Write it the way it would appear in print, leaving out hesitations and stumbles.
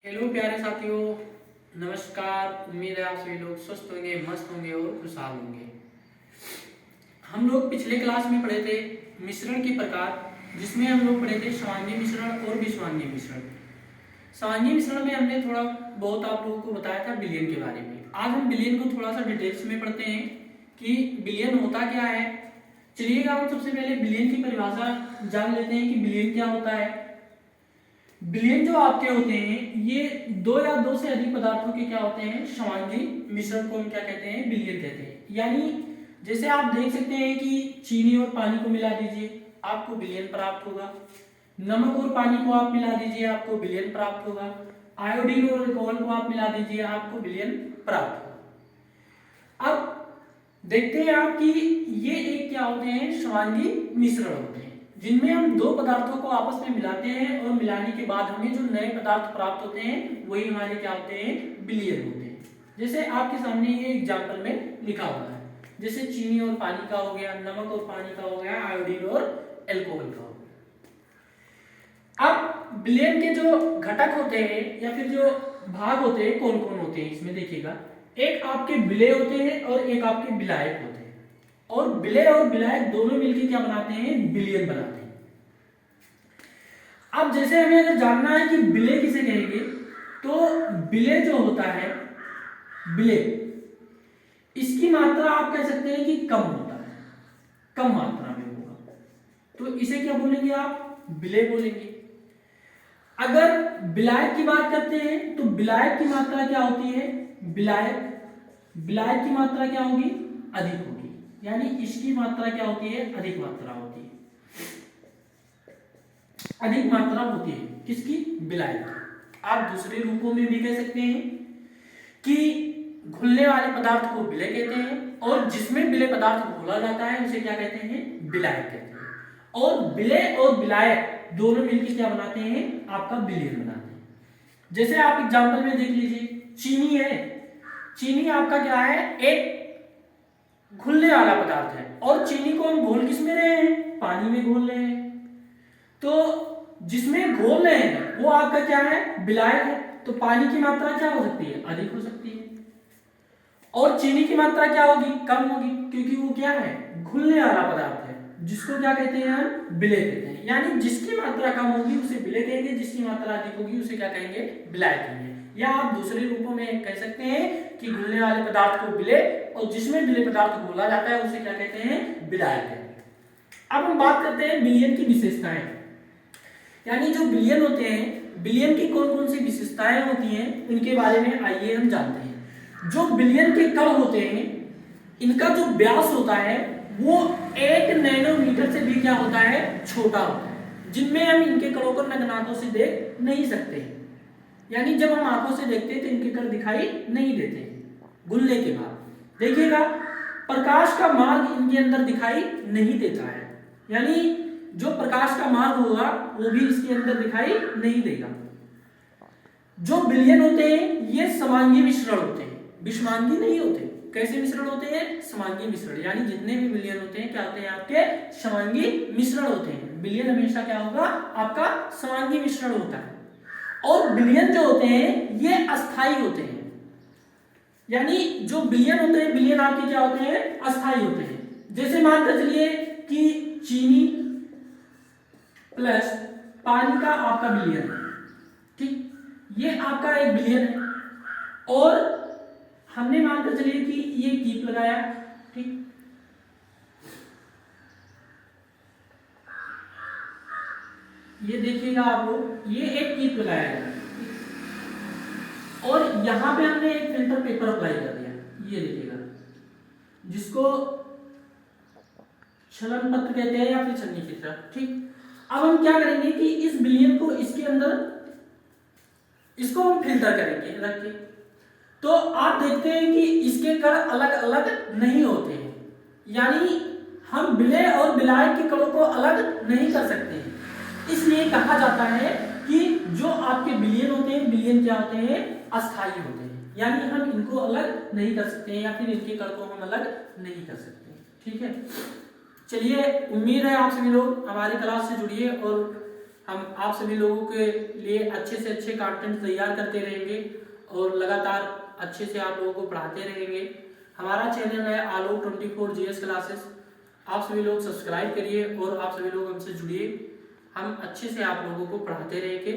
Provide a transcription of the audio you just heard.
Hello प्यारे साथियों, नमस्कार। उम्मीद है आप सभी लोग स्वस्थ होंगे, मस्त होंगे और खुशहाल होंगे। हम लोग पिछले क्लास में पढ़े थे मिश्रण के प्रकार, जिसमें हम लोग पढ़े थे सामान्य मिश्रण और विषमान्य मिश्रण। सामान्य मिश्रण में हमने थोड़ा बहुत आप लोगों को बताया था विलयन के बारे में। आज हम विलयन को थोड़ा सा डिटेल्स में पढ़ते हैं कि विलयन होता क्या है। चलिएगा हम सबसे पहले विलयन की परिभाषा जान लेते हैं कि विलयन क्या होता है। विलयन जो आपके होते हैं ये दो या दो से अधिक पदार्थों के क्या होते हैं, समांगी मिश्रण को हम क्या कहते हैं, विलयन कहते हैं। यानी जैसे आप देख सकते हैं कि चीनी और पानी को मिला दीजिए, आपको विलयन प्राप्त होगा। नमक और पानी को आप मिला दीजिए, आपको विलयन प्राप्त होगा। आयोडीन और अल्कोहल को आप मिला दीजिए, आपको विलयन प्राप्त होगा। अब देखते हैं आप कि ये एक क्या होते हैं, समांगी मिश्रण होते हैं, जिनमें हम दो पदार्थों को आपस में मिलाते हैं और मिलाने के बाद हमें जो नए पदार्थ प्राप्त होते हैं वही हमारे क्या होते हैं, विलयन होते हैं। जैसे आपके सामने ये एग्जांपल में लिखा हुआ है, जैसे चीनी और पानी का हो गया, नमक और पानी का हो गया, आयोडीन और एल्कोहल का हो गया। अब विलयन के जो घटक होते हैं या फिर जो भाग होते हैं कौन कौन होते हैं, इसमें देखिएगा, एक आपके विलेय होते हैं और एक आपके विलायक होते हैं। और विलेय और विलायक दोनों मिलकर क्या बनाते हैं, विलयन बनाते हैं। अब जैसे हमें अगर जानना है कि विलेय किसे कहेंगे, तो विलेय जो होता है, विलेय, इसकी मात्रा आप कह सकते हैं कि कम होता है, कम मात्रा में होगा, तो इसे क्या बोलेंगे आप, विलेय बोलेंगे। अगर विलायक की बात करते हैं तो विलायक की मात्रा क्या होती है, विलायक की मात्रा क्या होगी, अधिक होगी। यानी इसकी मात्रा क्या होती है, अधिक मात्रा होती है, अधिक मात्रा होती है किसकी, विलायक। आप दूसरे रूपों में भी कह सकते हैं कि घुलने वाले पदार्थ को विलेय कहते हैं और जिसमें विलेय पदार्थ घोला जाता है उसे क्या कहते हैं, विलायक कहते हैं। और विलेय और विलायक दोनों मिलकर क्या बनाते हैं, आपका विलयन बनाते हैं। जैसे आप एग्जांपल में देख लीजिए, चीनी है, चीनी आपका क्या है, एक घुलने वाला पदार्थ है और चीनी को हम घोल किस में रहे हैं, पानी में घोल रहे हैं। तो जिसमें घोल रहे हैं वो आपका क्या है, विलायक है, तो पानी की मात्रा क्या हो सकती है, अधिक हो सकती है। और चीनी की मात्रा क्या होगी, कम होगी, क्योंकि वो क्या है, घुलने वाला पदार्थ है, जिसको क्या कहते हैं हम, विलेय कहते हैं। यानी जिसकी मात्रा कम होगी उसे विलेय कहेंगे, जिसकी मात्रा अधिक होगी उसे क्या कहेंगे, विलायक कहेंगे। या आप दूसरे रूपों में कह सकते हैं कि घुलने वाले पदार्थ को विलेय और जिसमें विलेय पदार्थ घोला जाता है उसे क्या कहते हैं, विलायक कहते हैं। अब हम बात करते हैं विलयन की विशेषताएं, यानी जो विलयन होते हैं, विलयन की कौन कौन सी विशेषताएं होती हैं उनके बारे में आइए हम जानते हैं। जो विलयन के कण होते हैं, इनका जो व्यास होता है वो 1 नैनोमीटर से भी क्या होता है, छोटा होता है, जिनमें हम इनके कणों को नग्न आंखों से देख नहीं सकते। यानी जब हम आंखों से देखते हैं तो इनके कण दिखाई नहीं देते घुलने के बाद। देखिएगा, प्रकाश का मार्ग इनके अंदर दिखाई नहीं देता है, यानी जो प्रकाश का मार्ग होगा वो भी इसके अंदर दिखाई नहीं देगा। जो विलयन होते हैं ये समांगी मिश्रण होते हैं, विषमांगी नहीं होते। कैसे मिश्रण होते हैं, समांगी मिश्रण। यानी जितने भी विलयन होते हैं क्या होते हैं, आपके समांगी मिश्रण होते हैं। विलयन हमेशा क्या होगा, आपका समांगी मिश्रण होता है। और विलयन जो होते हैं ये अस्थाई होते हैं, यानी जो विलयन होते हैं, विलयन आपके क्या होते हैं, अस्थाई होते हैं। जैसे मान कर चलिए कि चीनी प्लस पानी का आपका विलयन है, ठीक, ये आपका एक विलयन है। और हमने मानकर चलिए कि ये कीप लगाया, ठीक, ये देखिएगा आप लोग, ये एक कीप लगाया है और यहां पे हमने एक फिल्टर पेपर अप्लाई कर दिया, ये देखिएगा, जिसको छलन पत्र कहते हैं या फिर छन्नी की तरह, ठीक। अब हम क्या करेंगे कि इस विलयन को इसके अंदर, इसको हम फिल्टर करेंगे रख के, तो आप देखते हैं कि इसके कण अलग अलग नहीं होते हैं, यानी हम विलेय और विलायक के कणों को अलग नहीं कर सकते हैं। इसलिए कहा जाता है कि जो आपके विलयन होते हैं, विलयन क्या होते हैं, अस्थाई होते हैं, यानी हम इनको अलग नहीं कर सकते हैं या फिर इनके कण को हम अलग नहीं कर सकते, ठीक है। चलिए, उम्मीद है आप सभी लोग हमारी क्लास से जुड़िए और हम आप सभी लोगों के लिए अच्छे से अच्छे कंटेंट तैयार करते रहेंगे और लगातार अच्छे से आप लोगों को पढ़ाते रहेंगे। हमारा चैनल है आलोक 24 जीएस क्लासेस। आप सभी लोग सब्सक्राइब करिए और आप सभी लोग हमसे जुड़िए। हम अच्छे से आप लोगों को पढ़ाते रहेंगे।